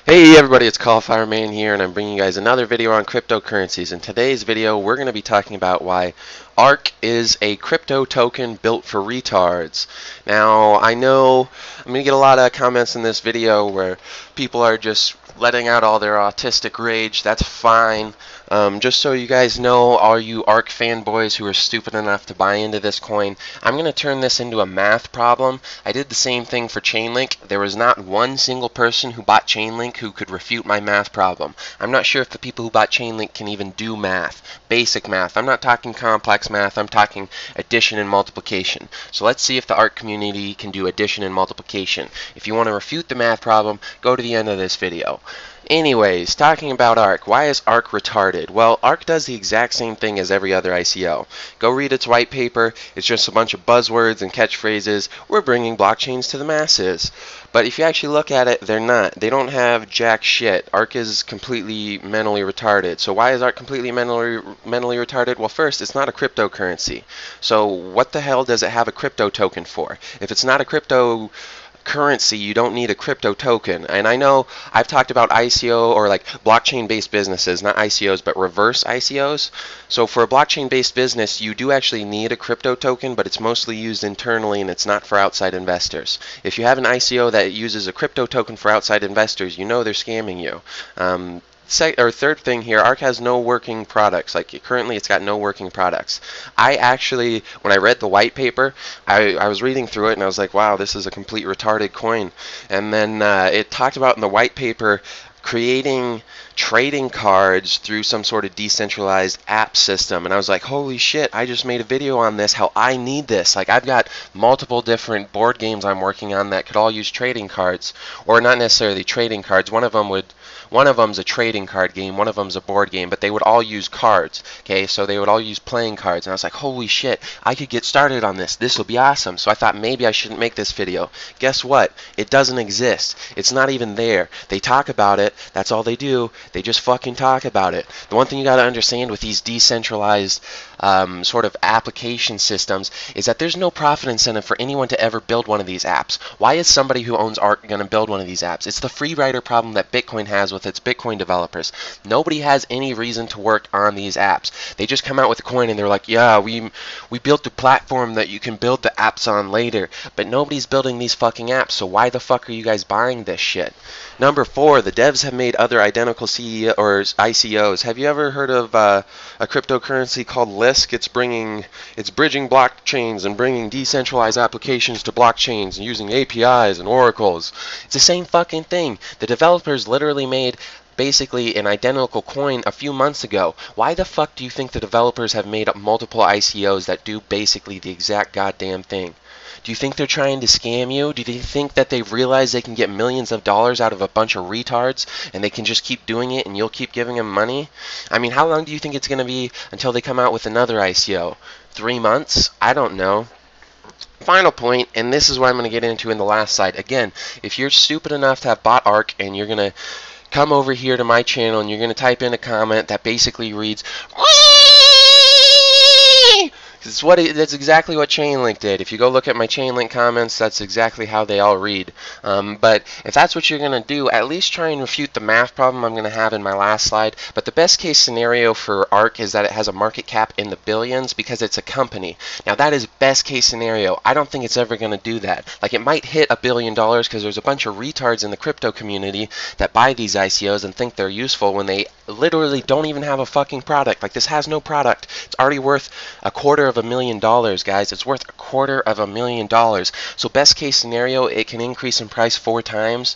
Hey everybody, it's CallFireman here, and I'm bringing you guys another video on cryptocurrencies. In today's video, we're going to be talking about why ARK is a crypto token built for retards. Now, I know I'm going to get a lot of comments in this video where people are just letting out all their autistic rage. That's fine. Just so you guys know, all you ARK fanboys who are stupid enough to buy into this coin, I'm going to turn this into a math problem. I did the same thing for Chainlink. There was not one single person who bought Chainlink who could refute my math problem. I'm not sure if the people who bought Chainlink can even do math, basic math. I'm not talking complex math, I'm talking addition and multiplication. So let's see if the ARK community can do addition and multiplication. If you want to refute the math problem, go to the end of this video. Anyways, talking about ARK, why is ARK retarded? Well, ARK does the exact same thing as every other ICO. Go read its white paper. It's just a bunch of buzzwords and catchphrases. We're bringing blockchains to the masses. But if you actually look at it, they're not. They don't have jack shit. ARK is completely mentally retarded. So why is ARK completely mentally retarded? Well, first, it's not a cryptocurrency. So what the hell does it have a crypto token for? If it's not a crypto currency, you don't need a crypto token. And I know I've talked about ICO or like blockchain based businesses, not ICOs but reverse ICOs. So for a blockchain based business, you do actually need a crypto token, but it's mostly used internally and it's not for outside investors. If you have an ICO that uses a crypto token for outside investors, you know they're scamming you. Third thing here, ARK has no working products. Like currently it's got no working products. I actually, when I read the white paper, I was reading through it and I was like, wow, this is a complete retarded coin. And then it talked about in the white paper creating trading cards through some sort of decentralized app system, and I was like, holy shit, I just made a video on this, how I need this. Like, I've got multiple different board games I'm working on that could all use trading cards, or not necessarily trading cards. One of them's a trading card game, one of them's a board game, but they would all use cards. Okay, so they would all use playing cards, and I was like, holy shit, I could get started on this. This will be awesome. So I thought maybe I shouldn't make this video. Guess what? It doesn't exist. It's not even there. They talk about it. That's all they do. They just fucking talk about it. The one thing you got to understand with these decentralized sort of application systems is that there's no profit incentive for anyone to ever build one of these apps. Why is somebody who owns ARK going to build one of these apps? It's the free rider problem that Bitcoin has with its Bitcoin developers. Nobody has any reason to work on these apps. They just come out with a coin and they're like, yeah, we built a platform that you can build the apps on later. But nobody's building these fucking apps, so why the fuck are you guys buying this shit? Number 4, the devs have made other identical ICOs. Have you ever heard of a cryptocurrency called Lisk? It's bridging blockchains and bringing decentralized applications to blockchains and using APIs and oracles. It's the same fucking thing. The developers literally made basically an identical coin a few months ago. Why the fuck do you think the developers have made up multiple ICOs that do basically the exact goddamn thing? Do you think they're trying to scam you? Do they think that they've realized they can get millions of dollars out of a bunch of retards and they can just keep doing it and you'll keep giving them money? I mean, how long do you think it's going to be until they come out with another ICO? 3 months? I don't know. Final point, and this is what I'm going to get into in the last slide. Again, if you're stupid enough to have bought ARK and you're going to come over here to my channel and you're going to type in a comment that basically reads, that's exactly what Chainlink did. If you go look at my Chainlink comments, that's exactly how they all read. But if that's what you're going to do, at least try and refute the math problem I'm going to have in my last slide. But the best case scenario for ARK is that it has a market cap in the billions because it's a company. Now that is best case scenario. I don't think it's ever going to do that. Like, it might hit $1 billion because there's a bunch of retards in the crypto community that buy these ICOs and think they're useful when they literally don't even have a fucking product. Like, this has no product. It's already worth $250,000, guys. It's worth $250,000. So best case scenario, it can increase in price 4 times.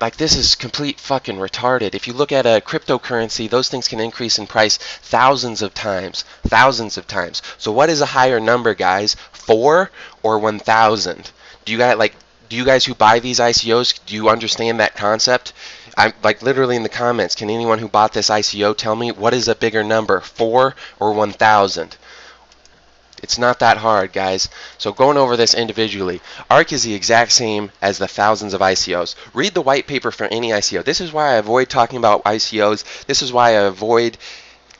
Like, this is complete fucking retarded. If you look at a cryptocurrency, those things can increase in price thousands of times. Thousands of times. So what is a higher number, guys? 4 or 1,000? Do you guys who buy these ICOs, do you understand that concept? I'm like, literally in the comments, can anyone who bought this ICO tell me what is a bigger number, 4 or 1,000? It's not that hard, guys. So going over this individually, ARK is the exact same as the thousands of ICOs. Read the white paper for any ICO. This is why I avoid talking about ICOs. This is why I avoid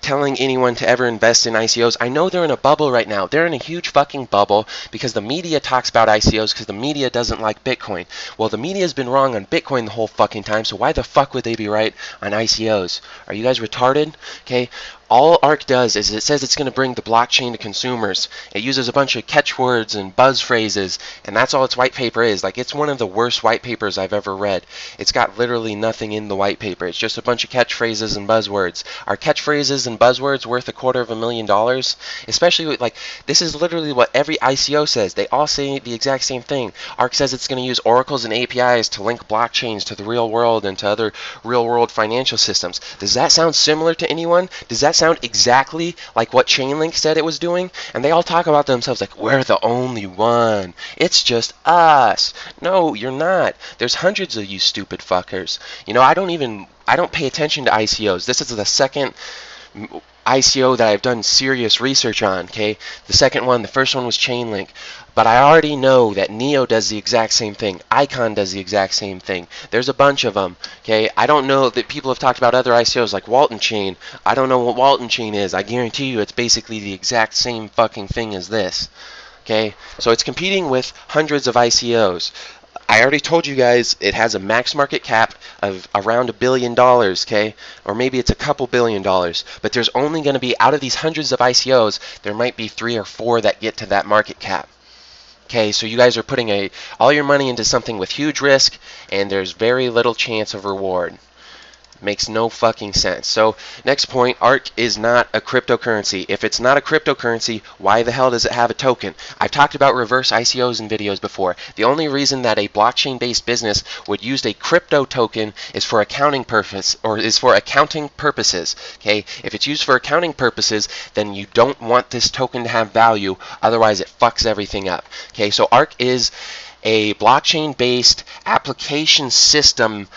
telling anyone to ever invest in ICOs. I know they're in a bubble right now. They're in a huge fucking bubble because the media talks about ICOs because the media doesn't like Bitcoin. Well, the media's been wrong on Bitcoin the whole fucking time, so why the fuck would they be right on ICOs? Are you guys retarded? Okay. All ARK does is it says it's going to bring the blockchain to consumers. It uses a bunch of catchwords and buzz phrases, and that's all its white paper is. Like, it's one of the worst white papers I've ever read. It's got literally nothing in the white paper. It's just a bunch of catchphrases and buzzwords. Are catchphrases and buzzwords worth $250,000? Especially with, like, this is literally what every ICO says. They all say the exact same thing. ARK says it's going to use oracles and APIs to link blockchains to the real world and to other real world financial systems. Does that sound similar to anyone? Does that sound exactly like what Chainlink said it was doing? And they all talk about themselves like, we're the only one. It's just us. No, you're not. There's hundreds of you stupid fuckers. You know, I don't pay attention to ICOs. This is the second ICO that I've done serious research on, okay? The first one was Chainlink. But I already know that Neo does the exact same thing. Icon does the exact same thing. There's a bunch of them, okay? I don't know that people have talked about other ICOs like Walton Chain. I don't know what Walton Chain is. I guarantee you it's basically the exact same fucking thing as this, okay? So it's competing with hundreds of ICOs. I already told you guys it has a max market cap of around $1 billion, okay? Or maybe it's a couple $1 billion. But there's only going to be, out of these hundreds of ICOs, there might be 3 or 4 that get to that market cap. Okay, so you guys are putting all your money into something with huge risk, and there's very little chance of reward. Makes no fucking sense. So, next point, ARK is not a cryptocurrency. If it's not a cryptocurrency, why the hell does it have a token? I've talked about reverse ICOs in videos before. The only reason that a blockchain-based business would use a crypto token is for accounting purposes. Okay, if it's used for accounting purposes, then you don't want this token to have value. Otherwise, it fucks everything up. Okay, so ARK is a blockchain-based application system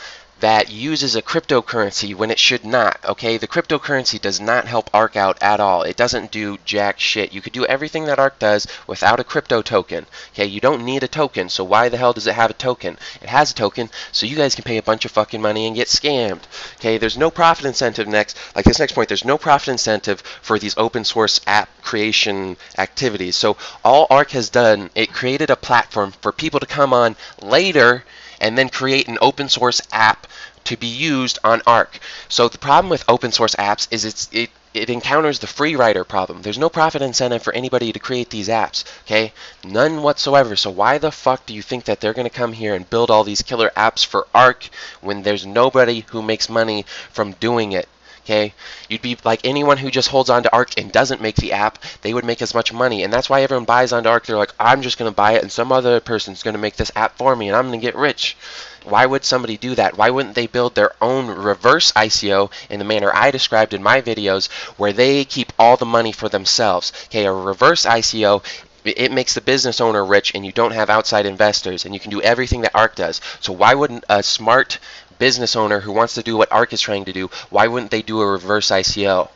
that uses a cryptocurrency when it should not, okay? The cryptocurrency does not help ARK out at all. It doesn't do jack shit. You could do everything that ARK does without a crypto token, okay? You don't need a token, so why the hell does it have a token? It has a token, so you guys can pay a bunch of fucking money and get scammed, okay? There's no profit incentive this next point, there's no profit incentive for these open source app creation activities. So all ARK has done, it created a platform for people to come on later and then create an open source app to be used on ARK. So the problem with open source apps is it encounters the free rider problem. There's no profit incentive for anybody to create these apps, okay? None whatsoever. So why the fuck do you think that they're going to come here and build all these killer apps for ARK when there's nobody who makes money from doing it? Okay, you'd be like anyone who just holds on to ARK and doesn't make the app, they would make as much money, and that's why everyone buys onto ARK. They're like, I'm just going to buy it and some other person's going to make this app for me and I'm going to get rich. Why would somebody do that? Why wouldn't they build their own reverse ICO in the manner I described in my videos where they keep all the money for themselves? Okay, a reverse ICO, it makes the business owner rich and you don't have outside investors and you can do everything that ARK does. So why wouldn't a smart business owner who wants to do what ARK is trying to do, why wouldn't they do a reverse ICO?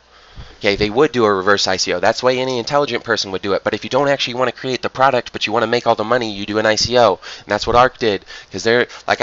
Okay, they would do a reverse ICO. That's why any intelligent person would do it. But if you don't actually want to create the product, but you want to make all the money, you do an ICO. And that's what ARK did. Because they're like,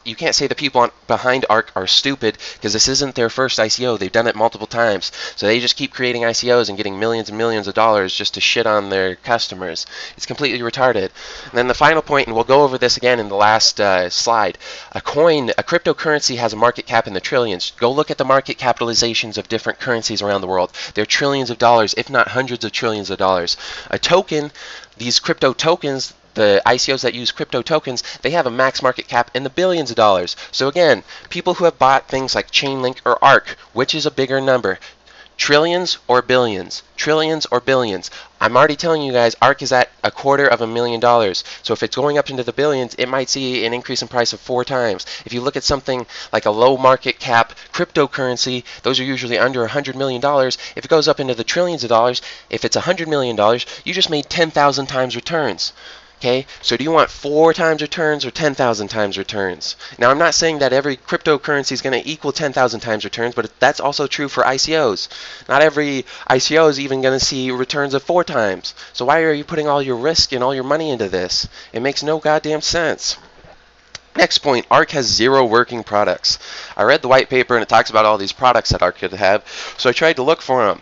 you can't say the people behind ARK are stupid because this isn't their first ICO. They've done it multiple times. So they just keep creating ICOs and getting millions and millions of dollars just to shit on their customers. It's completely retarded. And then the final point, and we'll go over this again in the last slide. A cryptocurrency has a market cap in the trillions. Go look at the market capitalizations of different currencies around the world. They're trillions of dollars, if not hundreds of trillions of dollars. A token, these crypto tokens, the ICOs that use crypto tokens, they have a max market cap in the billions of dollars. So again, people who have bought things like Chainlink or ARK, which is a bigger number? Trillions or billions? Trillions or billions? I'm already telling you guys, ARK is at $250,000. So if it's going up into the billions, it might see an increase in price of 4 times. If you look at something like a low market cap cryptocurrency, those are usually under $100 million. If it goes up into the trillions of dollars, if it's $100 million, you just made 10,000 times returns. Okay, so do you want 4 times returns or 10,000 times returns? Now, I'm not saying that every cryptocurrency is going to equal 10,000 times returns, but that's also true for ICOs. Not every ICO is even going to see returns of 4 times. So why are you putting all your risk and all your money into this? It makes no goddamn sense. Next point, ARK has 0 working products. I read the white paper and it talks about all these products that ARK could have, so I tried to look for them.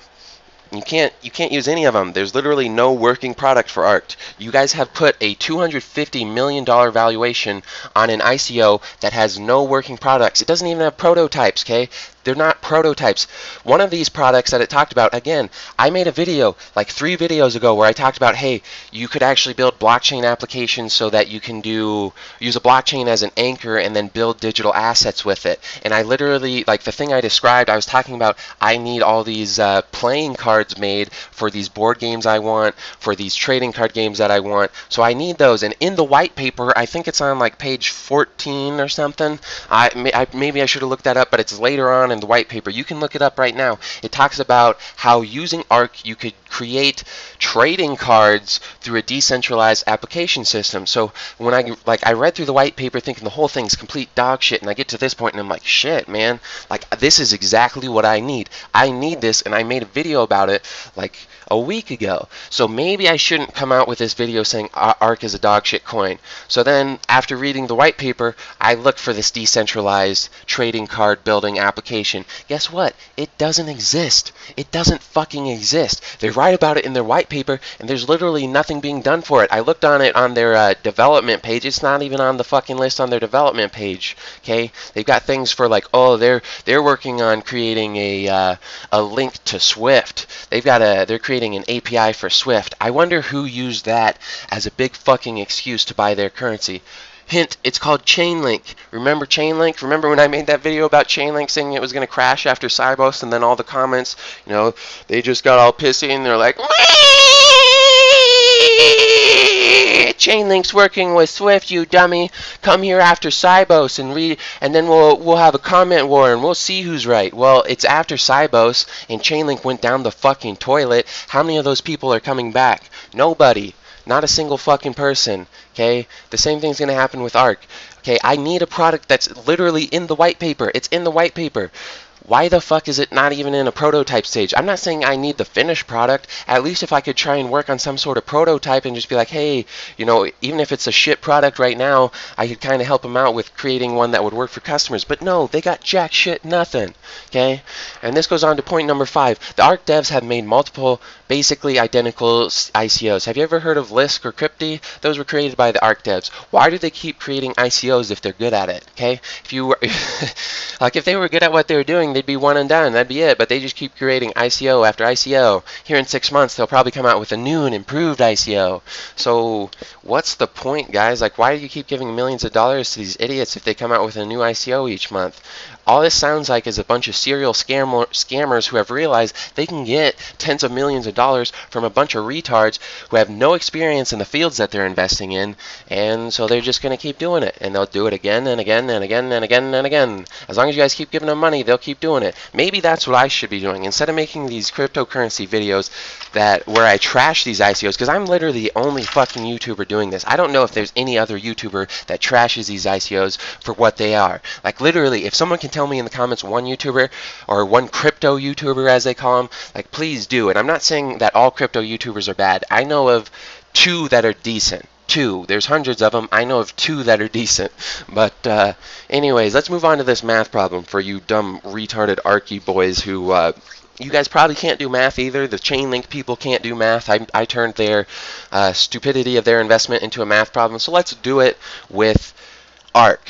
You can't use any of them. There's literally no working product for ARK. You guys have put a $250 million valuation on an ICO that has no working products. It doesn't even have prototypes, okay? They're not prototypes. One of these products that it talked about, again, I made a video like 3 videos ago where I talked about, hey, you could actually build blockchain applications so that you can use a blockchain as an anchor and then build digital assets with it. And I literally, like the thing I described, I was talking about I need all these playing cards made for these board games I want, for these trading card games that I want. So I need those. And in the white paper, I think it's on like page 14 or something. Maybe I should have looked that up, but it's later on in the white paper. You can look it up right now. It talks about how using ARK you could create trading cards through a decentralized application system. So when I read through the white paper thinking the whole thing's complete dog shit, and I get to this point and I'm like, shit, man, like this is exactly what I need. I need this, and I made a video about it like a week ago. So maybe I shouldn't come out with this video saying ARK is a dog shit coin. So then after reading the white paper, I looked for this decentralized trading card building application. Guess what? It doesn't exist. It doesn't fucking exist. They write about it in their white paper and there's literally nothing being done for it. I looked on it on their development page. It's not even on the fucking list on their development page. Okay? They've got things for like, oh, they're working on creating a link to Swift. They're creating an API for Swift. I wonder who used that as a big fucking excuse to buy their currency. Hint, it's called Chainlink. Remember Chainlink? Remember when I made that video about Chainlink saying it was going to crash after Cybos, and then all the comments, you know, they just got all pissy and they're like, Chainlink's working with Swift, you dummy. Come here after Cybos and read, and then we'll have a comment war and we'll see who's right. Well, it's after Cybos and Chainlink went down the fucking toilet. How many of those people are coming back? Nobody. Not a single fucking person. Okay? The same thing's going to happen with ARK. Okay? I need a product that's literally in the white paper. It's in the white paper. Why the fuck is it not even in a prototype stage? I'm not saying I need the finished product. At least if I could try and work on some sort of prototype and just be like, hey, you know, even if it's a shit product right now, I could kind of help them out with creating one that would work for customers. But no, they got jack shit nothing. Okay? And this goes on to point number 5. The ARK devs have made multiple basically identical ICOs. Have you ever heard of Lisk or Crypty? Those were created by the ARK devs. Why do they keep creating ICOs if they're good at it? Okay? If you were like if they were good at what they were doing, they'd be one and done. That'd be it. But they just keep creating ICO after ICO. Here in 6 months, they'll probably come out with a new and improved ICO. So what's the point, guys? Like, why do you keep giving millions of dollars to these idiots if they come out with a new ICO each month? All this sounds like is a bunch of serial scammers who have realized they can get tens of millions of dollars from a bunch of retards who have no experience in the fields that they're investing in, and so they're just going to keep doing it, and they'll do it again and again and again and again and again. As long as you guys keep giving them money, they'll keep doing it. Maybe that's what I should be doing. Instead of making these cryptocurrency videos where I trash these ICOs, because I'm literally the only fucking YouTuber doing this. I don't know if there's any other YouTuber that trashes these ICOs for what they are. Like, literally, if someone can tell me in the comments one YouTuber or one crypto YouTuber as they call them, like, please do. And I'm not saying that all crypto YouTubers are bad. I know of 2 that are decent. 2. There's hundreds of them. I know of 2 that are decent. But anyways, let's move on to this math problem for you dumb retarded ARKy boys who you guys probably can't do math either. The Chainlink people can't do math. I turned their stupidity of their investment into a math problem. So let's do it with ARK.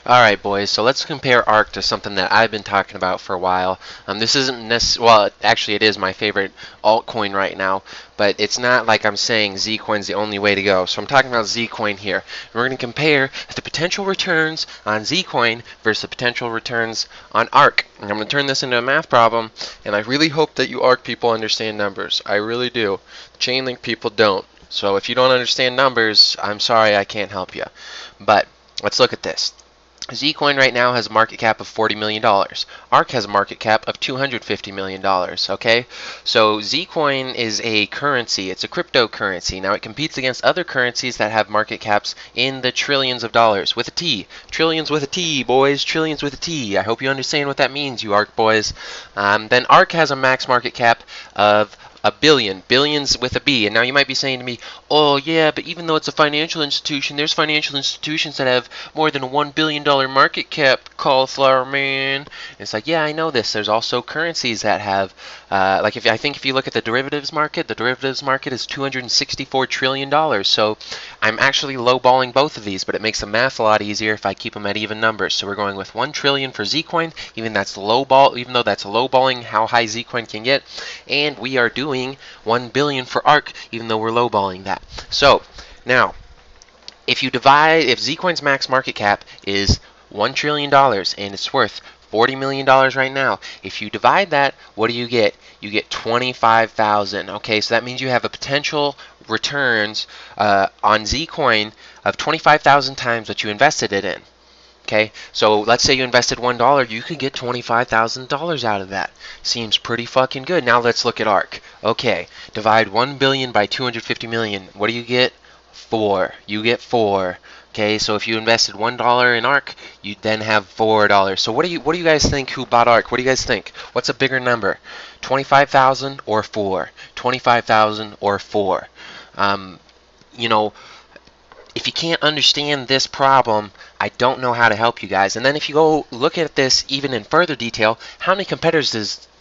Alright, boys, so let's compare ARK to something that I've been talking about for a while. This isn't well, actually it is my favorite altcoin right now, but it's not like I'm saying Zcoin's the only way to go. So I'm talking about Zcoin here. And we're going to compare the potential returns on Zcoin versus the potential returns on ARK. And I'm going to turn this into a math problem, and I really hope that you ARK people understand numbers. I really do. Chainlink people don't. So if you don't understand numbers, I'm sorry, I can't help you. But let's look at this. Zcoin right now has a market cap of $40 million. ARK has a market cap of $250 million, okay? So Zcoin is a currency. It's a cryptocurrency. Now it competes against other currencies that have market caps in the trillions of dollars, with a T. Trillions with a T, boys. Trillions with a T. I hope you understand what that means, you ARK boys. Then ARK has a max market cap of a billion, billions with a B. And now you might be saying to me, oh yeah, but even though it's a financial institution, there's financial institutions that have more than a $1 billion market cap, cauliflower man. And it's like, yeah, I know this. There's also currencies that have, like I think if you look at the derivatives market is $264 trillion. So I'm actually lowballing both of these, but it makes the math a lot easier if I keep them at even numbers. So we're going with 1 trillion for Zcoin, even though that's lowballing how high Zcoin can get, and we are doing 1 billion for ARK, even though we're lowballing that. So now, if Zcoin's max market cap is $1 trillion and it's worth $40 million right now, if you divide that, what do you get? You get 25,000. Okay, so that means you have a potential returns on Zcoin of 25,000 times what you invested it in. Okay, so let's say you invested $1, you could get $25,000 out of that. Seems pretty fucking good. Now let's look at ARK. Okay, divide 1 billion by 250 million. What do you get? 4. You get 4. Okay, so if you invested $1 in ARK, you then have $4. So what do you guys think who bought ARK? What do you guys think? What's a bigger number? 25,000 or 4? 25,000 or 4? You know, if you can't understand this problem, I don't know how to help you guys. And then if you go look at this even in further detail, how many competitors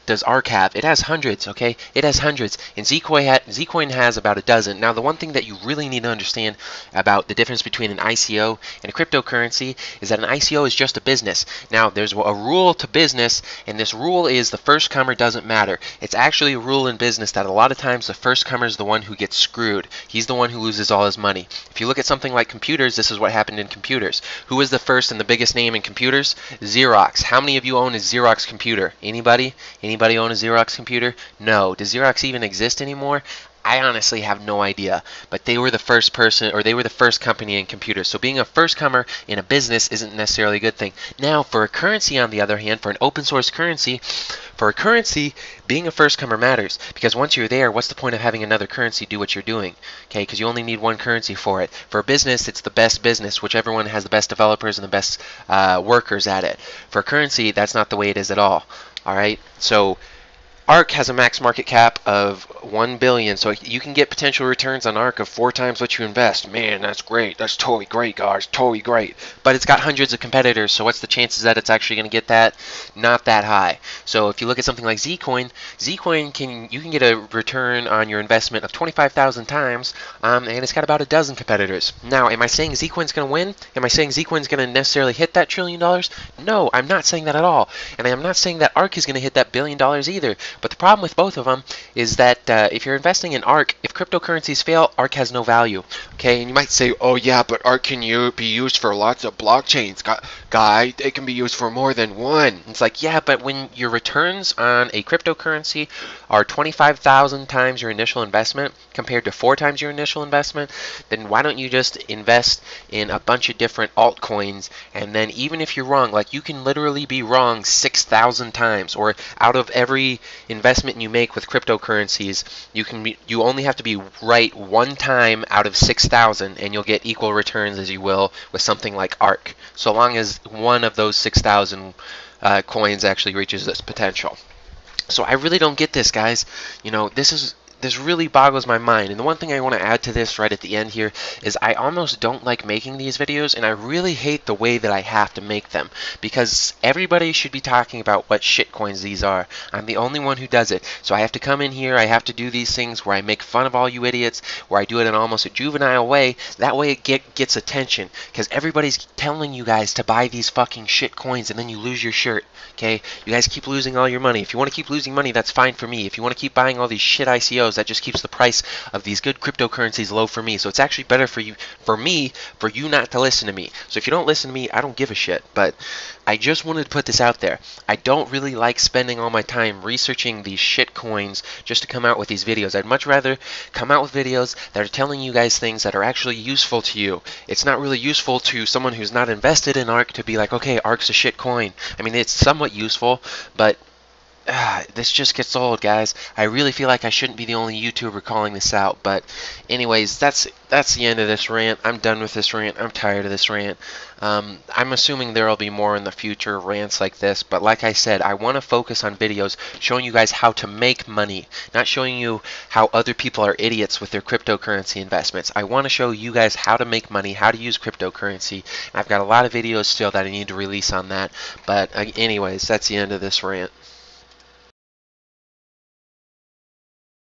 does ARK have? It has hundreds, okay? It has hundreds. And Zcoin has about a dozen. Now, the one thing that you really need to understand about the difference between an ICO and a cryptocurrency is that an ICO is just a business. Now, there's a rule to business, and this rule is the first comer doesn't matter. It's actually a rule in business that a lot of times the first comer is the one who gets screwed. He's the one who loses all his money. If you look at something like computers, this is what happened in computers. Who was the first and the biggest name in computers? Xerox. How many of you own a Xerox computer? Anybody? Anybody own a Xerox computer? No. Does Xerox even exist anymore? I honestly have no idea, but they were the first person, or they were the first company in computers. So being a first comer in a business isn't necessarily a good thing. Now, for a currency, on the other hand, for an open source currency, being a first comer matters, because once you're there, what's the point of having another currency do what you're doing? Okay, because you only need one currency for it. For a business, it's the best business, whichever one has the best developers and the best workers at it. For a currency, that's not the way it is at all. All right, so ARK has a max market cap of 1 billion, so you can get potential returns on ARK of 4 times what you invest. Man, that's great. That's totally great, guys. Totally great. But it's got hundreds of competitors, so what's the chances that it's actually going to get that? Not that high. So if you look at something like Zcoin, you can get a return on your investment of 25,000 times, and it's got about a dozen competitors. Now, am I saying Zcoin's going to win? Am I saying Zcoin's going to necessarily hit that $1 trillion? No, I'm not saying that at all. And I'm not saying that ARK is going to hit that $1 billion either. But the problem with both of them is that if you're investing in ARK, if cryptocurrencies fail, ARK has no value. Okay, and you might say, oh yeah, but ARK can be used for lots of blockchains. Guy, it can be used for more than one. It's like, yeah, but when your returns on a cryptocurrency are 25,000 times your initial investment compared to 4 times your initial investment, then why don't you just invest in a bunch of different altcoins, and then even if you're wrong, like you can literally be wrong 6,000 times, or out of every investment you make with cryptocurrencies, you only have to be right 1 time out of 6,000, and you'll get equal returns as you will with something like ARK, so long as one of those 6,000 coins actually reaches its potential. So I really don't get this, guys. You know, this really boggles my mind. And the one thing I want to add to this right at the end here is I almost don't like making these videos, and I really hate the way that I have to make them, because everybody should be talking about what shitcoins these are. I'm the only one who does it. So I have to come in here, I have to do these things where I make fun of all you idiots, where I do it in almost a juvenile way. That way it gets attention, because everybody's telling you guys to buy these fucking shitcoins, and then you lose your shirt. Okay? You guys keep losing all your money. If you want to keep losing money, that's fine for me. If you want to keep buying all these shit ICOs, that just keeps the price of these good cryptocurrencies low for me. So it's actually better for you not to listen to me. So if you don't listen to me, I don't give a shit. But I just wanted to put this out there. I don't really like spending all my time researching these shit coins just to come out with these videos. I'd much rather come out with videos that are telling you guys things that are actually useful to you. It's not really useful to someone who's not invested in ARK to be like, okay, ARK's a shit coin. I mean, it's somewhat useful, but This just gets old, guys. I really feel like I shouldn't be the only YouTuber calling this out, but anyways, that's the end of this rant. I'm done with this rant. I'm tired of this rant. I'm assuming there will be more in the future rants like this, but like I said, I want to focus on videos showing you guys how to make money, not showing you how other people are idiots with their cryptocurrency investments. I want to show you guys how to make money, how to use cryptocurrency. And I've got a lot of videos still that I need to release on that, but anyways, that's the end of this rant.